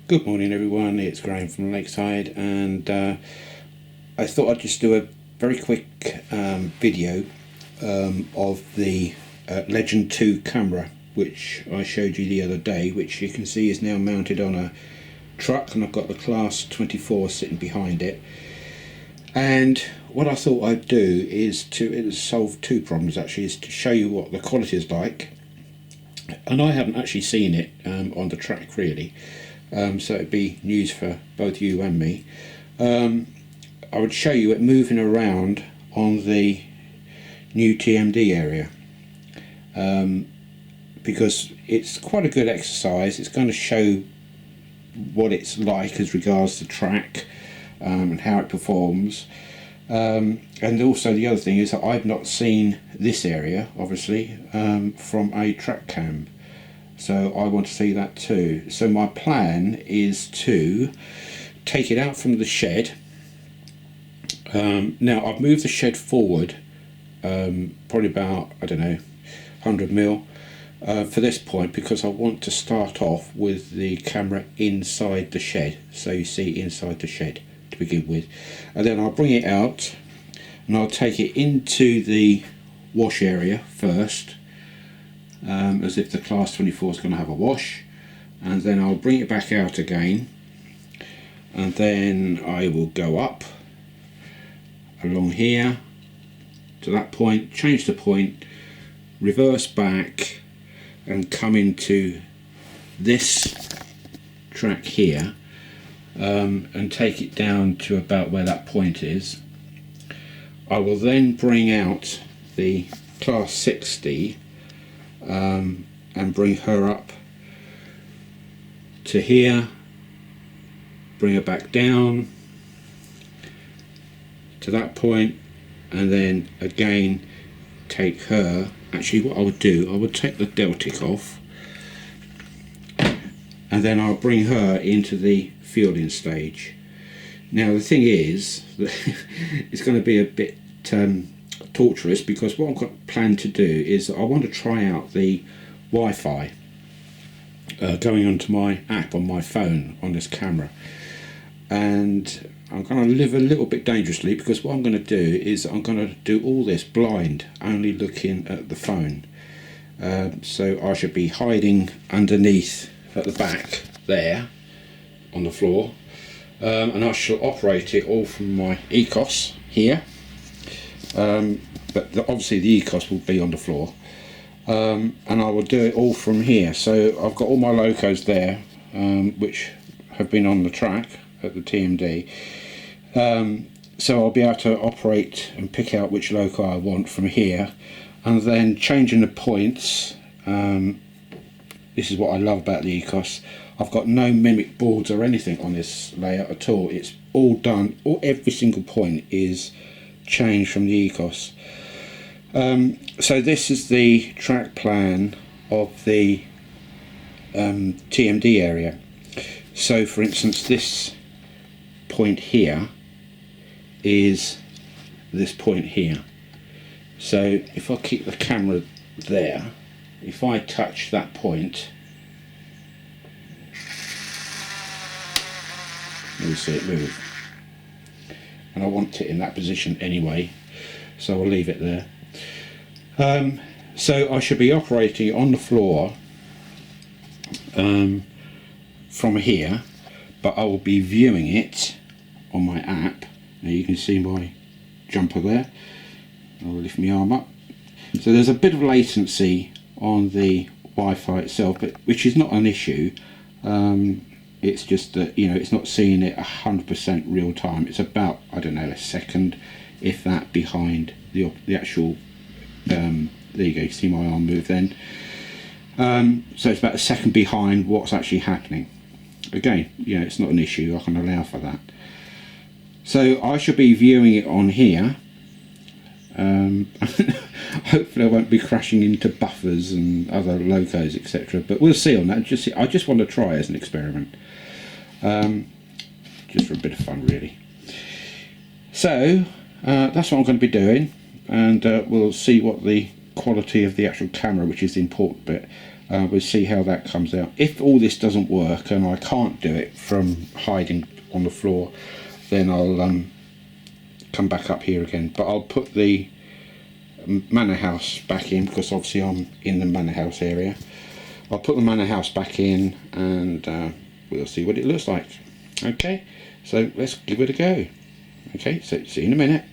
Good morning everyone, it's Graham from Lakeside, and I thought I'd just do a very quick video of the Legend 2 camera which I showed you the other day, which you can see is now mounted on a truck, and I've got the Class 24 sitting behind it. And what I thought I'd do is to solve two problems actually, is to show you what the quality is like, and I haven't actually seen it on the track really. So it'd be news for both you and me. I would show you it moving around on the new TMD area, because it's quite a good exercise. It's going to show what it's like as regards to track and how it performs. And also the other thing is that I've not seen this area obviously from a track cam, so I want to see that too. So my plan is to take it out from the shed. Now I've moved the shed forward probably about, I don't know, 100 mil for this point, because I want to start off with the camera inside the shed, so you see inside the shed to begin with, and then I'll bring it out and I'll take it into the wash area first, as if the Class 24 is going to have a wash, and then I'll bring it back out again, and then I will go up along here to that point, change the point, reverse back and come into this track here, and take it down to about where that point is. I will then bring out the Class 60 and bring her up to here, bring her back down to that point, and then again take her. Actually, what I would do, I would take the deltic off, and then I'll bring her into the fielding stage. Now the thing is that it's going to be a bit torturous, because what I've got planned to do is I want to try out the Wi-Fi going onto my app on my phone on this camera, and I'm going to live a little bit dangerously, because what I'm going to do is I'm going to do all this blind, only looking at the phone. So I should be hiding underneath at the back there on the floor, and I shall operate it all from my ECOS here, but obviously the ECOS will be on the floor, and I will do it all from here. So I've got all my locos there, which have been on the track at the TMD, so I'll be able to operate and pick out which loco I want from here, and then changing the points. This is what I love about the ECOS. I've got no mimic boards or anything on this layout at all. It's all done, every single point is changed from the ECOS. So this is the track plan of the TMD area. So for instance, this point here is this point here. So if I keep the camera there, if I touch that point, you'll see it move, and I want it in that position anyway, so I'll leave it there. So I should be operating on the floor from here, but I will be viewing it on my app. Now you can see my jumper there. I'll lift my arm up. So there's a bit of latency on the Wi-Fi itself, but which is not an issue. It's just that, you know, it's not seeing it 100% real time. It's about, I don't know, a second, if that, behind the actual. There you go. You see my arm move then. So it's about a second behind what's actually happening. Again, you know, it's not an issue. I can allow for that. So I should be viewing it on here. Hopefully I won't be crashing into buffers and other locos, etc. But we'll see on that. I just want to try as an experiment, just for a bit of fun, really. So that's what I'm going to be doing, and we'll see what the quality of the actual camera, which is the important bit, We'll see how that comes out. If all this doesn't work and I can't do it from hiding on the floor, then I'll come back up here again. But I'll put the manor house back in, because obviously I'm in the manor house area. I'll put the manor house back in, and we'll see what it looks like. Okay, so let's give it a go. Okay, so see you in a minute.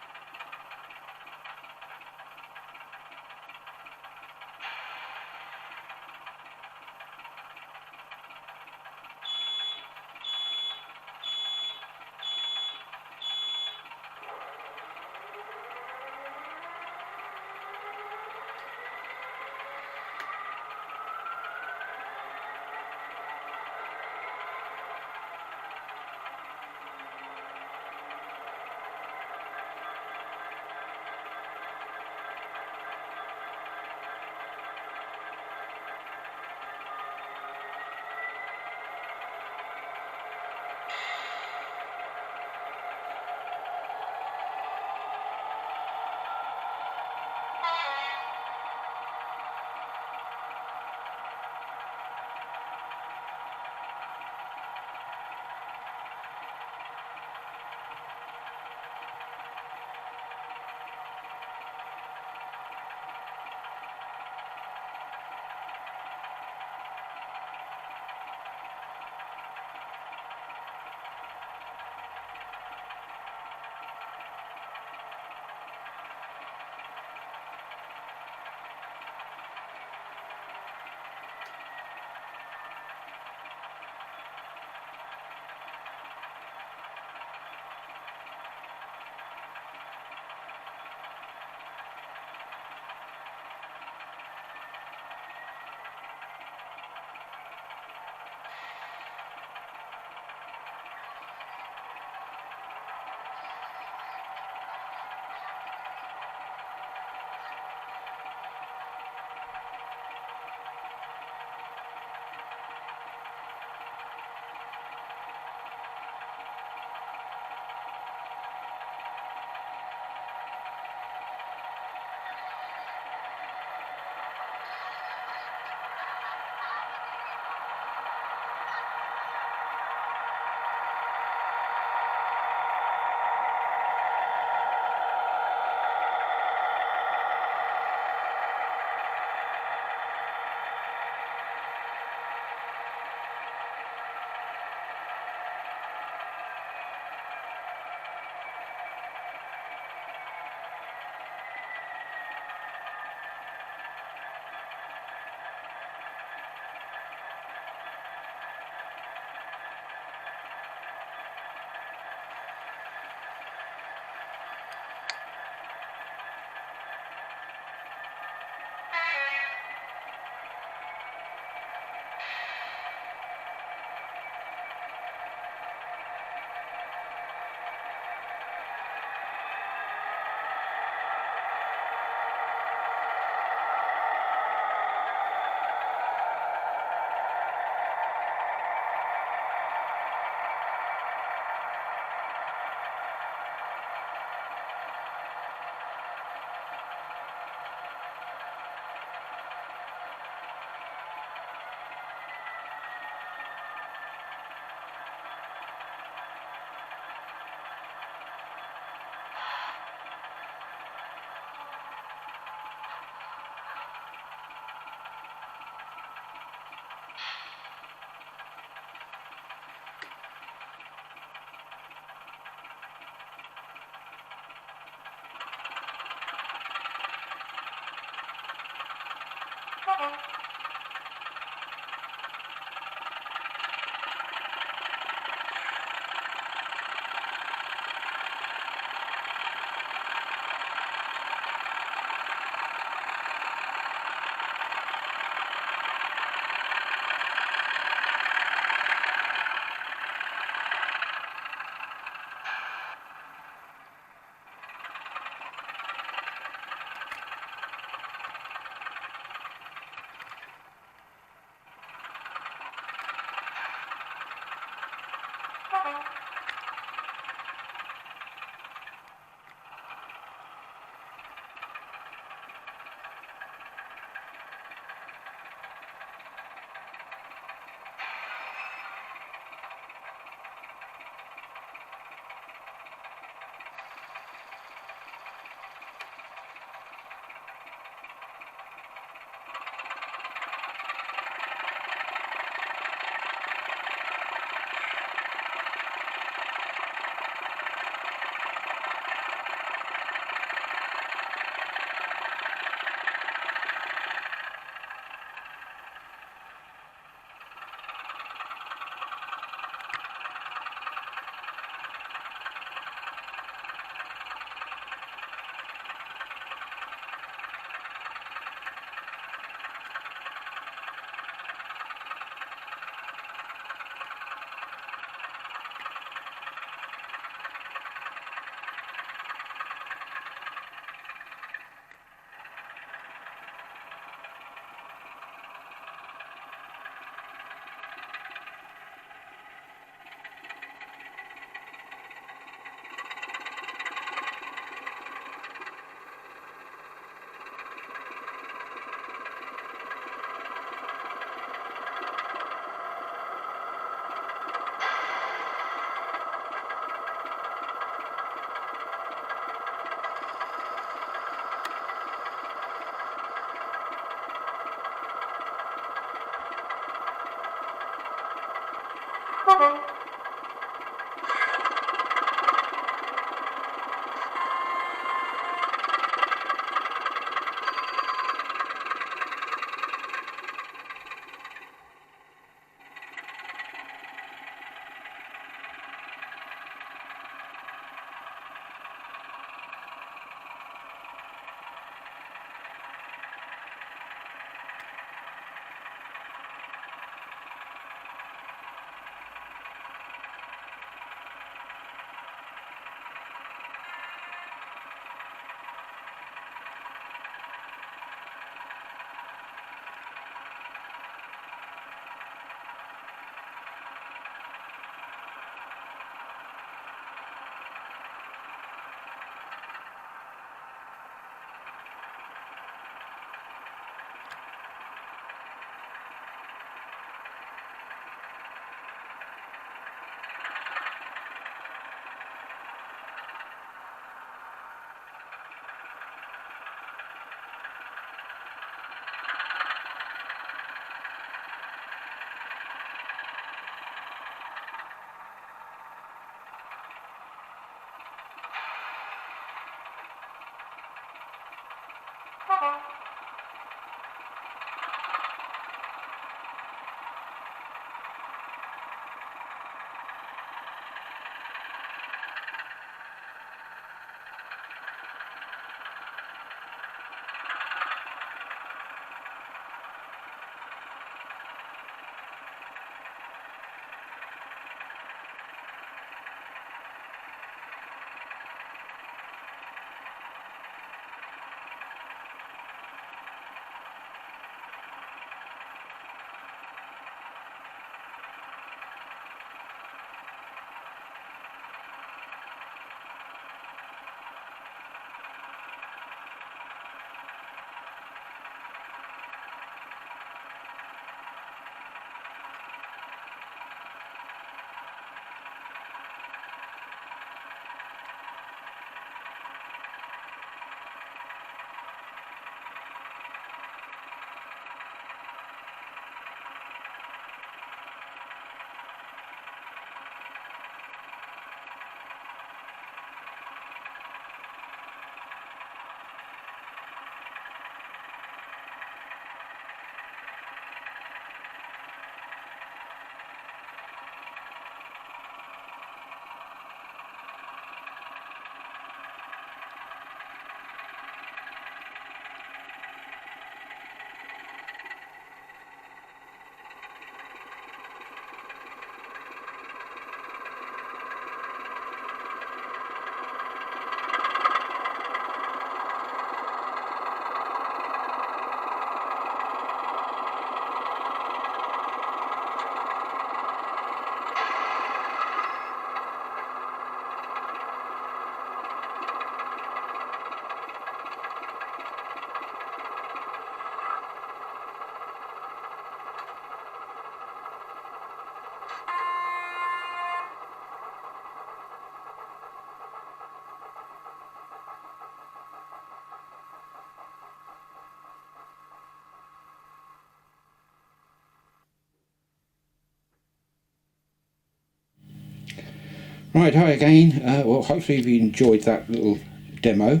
Right, hi again. Well, hopefully you enjoyed that little demo.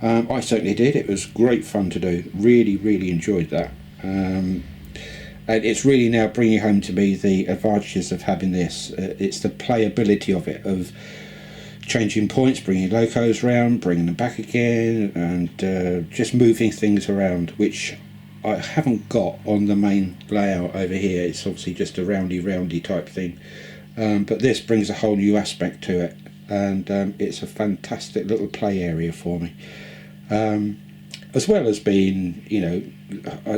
I certainly did. It was great fun to do. Really enjoyed that. And it's really now bringing home to me the advantages of having this. It's the playability of it, of changing points, bringing locos around, bringing them back again, and just moving things around, which I haven't got on the main layout over here. It's obviously just a roundy type thing. But this brings a whole new aspect to it, and it's a fantastic little play area for me. As well as being, you know,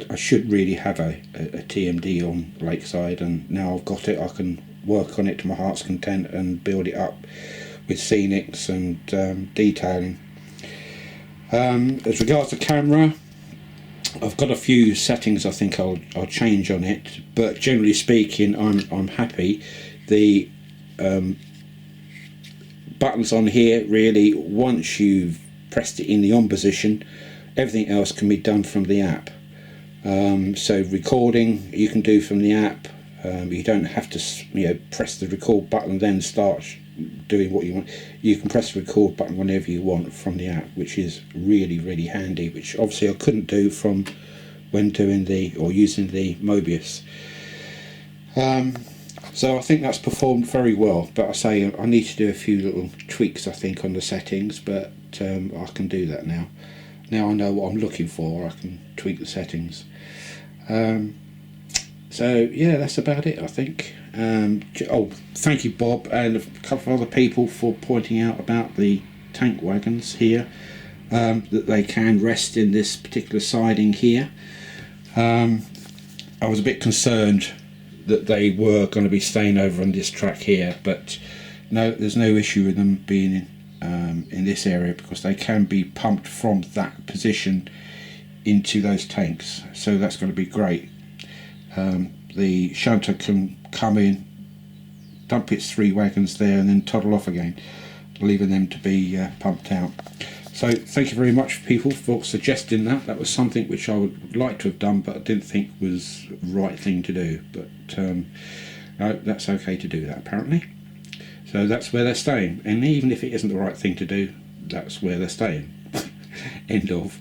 I should really have a TMD on Lakeside, and now I've got it, I can work on it to my heart's content and build it up with scenics and detailing. As regards to camera, I've got a few settings I think I'll change on it, but generally speaking, I'm happy. The buttons on here, really, once you've pressed it in the on position, everything else can be done from the app. So recording you can do from the app. You don't have to, you know, press the record button then start doing what you want. You can press the record button whenever you want from the app, which is really handy, which obviously I couldn't do from when doing using the Mobius. So I think that's performed very well, but I say I need to do a few little tweaks I think on the settings, but I can do that now. Now I know what I'm looking for, I can tweak the settings. So yeah, that's about it I think. Oh, thank you Bob and a couple of other people for pointing out about the tank wagons here, that they can rest in this particular siding here. I was a bit concerned that they were going to be staying over on this track here, but no, there's no issue with them being in this area, because they can be pumped from that position into those tanks, so that's going to be great. The shunter can come in, dump its 3 wagons there, and then toddle off again, leaving them to be pumped out. So thank you very much people for suggesting that. That was something which I would like to have done, but I didn't think was the right thing to do. But no, that's okay to do that apparently. So that's where they're staying, and even if it isn't the right thing to do, that's where they're staying. End of.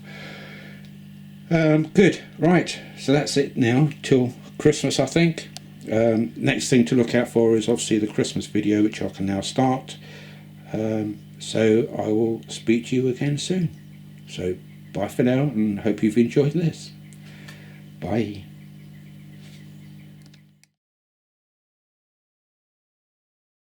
Good, right, so that's it now till Christmas I think. Next thing to look out for is obviously the Christmas video, which I can now start. So I will speak to you again soon. So bye for now, and hope you've enjoyed this. Bye.